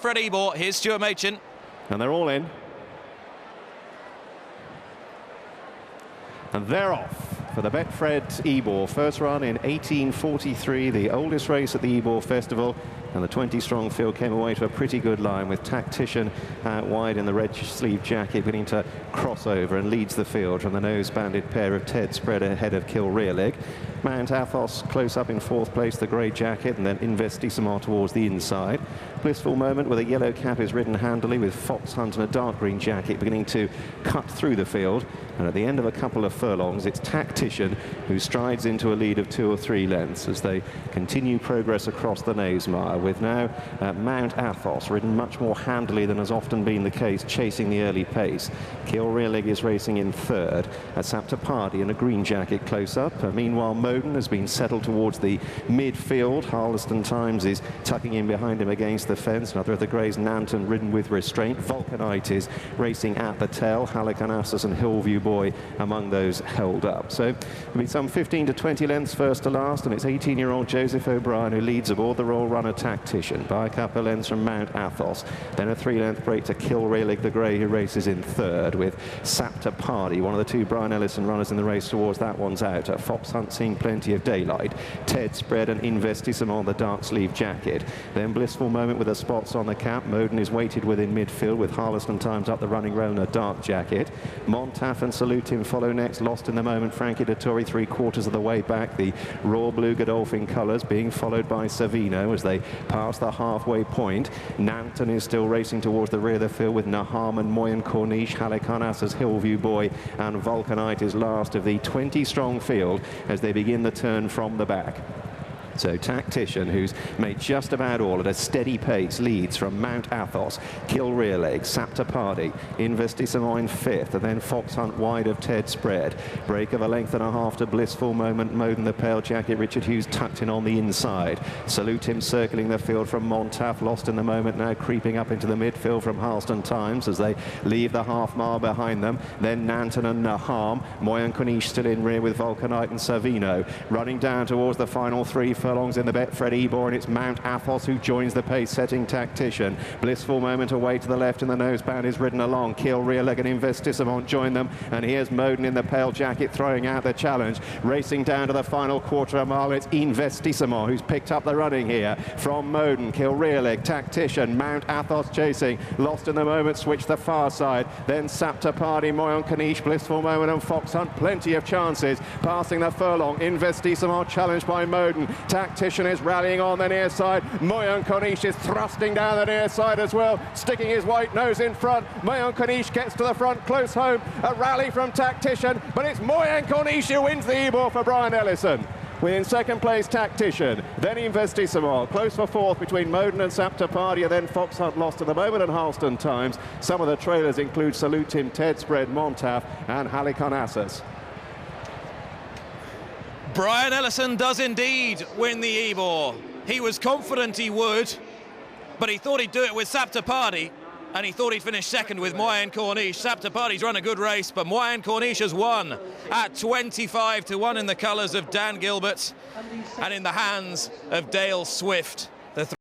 Betfred Ebor. Here's Stuart Machin. And they're all in. And they're off for the Betfred Ebor. First run in 1843, the oldest race at the Ebor Festival. And the 20-strong field came away to a pretty good line with Tactician out wide in the red sleeve jacket, beginning to cross over and leads the field from the nose-banded pair of Ted Spread ahead of Kill Rear Leg. Mount Athos close up in fourth place, the grey jacket, and then Investissement towards the inside. Blissful Moment with a yellow cap is ridden handily with Fox Hunt and a dark green jacket beginning to cut through the field. And at the end of a couple of furlongs, it's Tactician who strides into a lead of 2 or 3 lengths as they continue progress across the Knavesmire, with now Mount Athos ridden much more handily than has often been the case, chasing the early pace. Kill Rear Leg is racing in third. Saptapardi in a green jacket close up. Meanwhile, Moyenne has been settled towards the midfield. Harleston Times is tucking in behind him against the fence. Another of the Greys, Nanton, ridden with restraint. Vulcanite is racing at the tail. Halicarnassus and Hillview Boy among those held up. So there'll be some 15 to 20 lengths first to last, and it's 18-year-old Joseph O'Brien who leads aboard the Royal Runner Tactician by a couple of lengths from Mount Athos. Then a 3-length break to Kill Rear Leg, the grey, who races in third, with Saptapardi, one of the 2 Brian Ellison runners in the race towards that one's out. Fox Hunt seeing plenty of daylight. Ted Spread and Investissement, the dark sleeve jacket. Then Blissful Moment with the spots on the cap. Moyenne is weighted within midfield with Harleston Times up the running rail in a dark jacket. Montaf and Salute Him follow next. Lost in the Moment, Frankie Dettori 3/4 of the way back. The Royal Blue Godolphin colours being followed by Savino as they pass the halfway point. Nanton is still racing towards the rear of the field with Naham and Moyenne, Corniche, Halicarnassus, Hillview Boy and Vulcanite is last of the 20-strong field as they begin the turn from the back. So Tactician, who's made just about all at a steady pace, leads from Mount Athos, Kill Rear Leg, Saptapardi, Investissement in fifth, and then Fox Hunt wide of Ted Spread. Break of a length and a half to Blissful Moment. Moyenne, the pale jacket, Richard Hughes tucked in on the inside. Salute Him circling the field from Montaf, Lost in the Moment now creeping up into the midfield from Harleston Times as they leave the half mile behind them. Then Nanton and Naham. Moyenne, Corniche still in rear with Vulcanite and Savino. Running down towards the final 3 furlongs in the Betfred Ebor, and it's Mount Athos who joins the pace-setting Tactician. Blissful Moment away to the left, and the noseband is ridden along. Kill Rear Leg and Investissement join them, and here's Moyenne in the pale jacket throwing out the challenge. Racing down to the final quarter of a mile, it's Investissement who's picked up the running here from Moyenne. Kill Rear Leg, Tactician, Mount Athos chasing. Lost in the Moment, switch the far side. Then Saptapardi, Moyenne, Corniche, Blissful Moment and Fox Hunt. Plenty of chances. Passing the furlong, Investissement challenged by Moyenne. Tactician is rallying on the near side. Moyenne, Corniche is thrusting down the near side as well, sticking his white nose in front. Moyenne, Corniche gets to the front, close home. A rally from Tactician, but it's Moyenne, Corniche who wins the Ebor for Brian Ellison. Within second place, Tactician, then Investissement. Close for fourth between Moyenne and Saptapardi, and then Fox Hunt Lost in the Moment and Harleston Times. Some of the trailers include Salute Him, Ted Spread, Montaf and Halicarnassus. Brian Ellison does indeed win the Ebor. He was confident he would, but he thought he'd do it with Saptapardi, and he thought he'd finish second with Moyenne Corniche. Saptapardi's run a good race, but Moyenne Corniche has won at 25 to 1 in the colours of Dan Gilbert and in the hands of Dale Swift.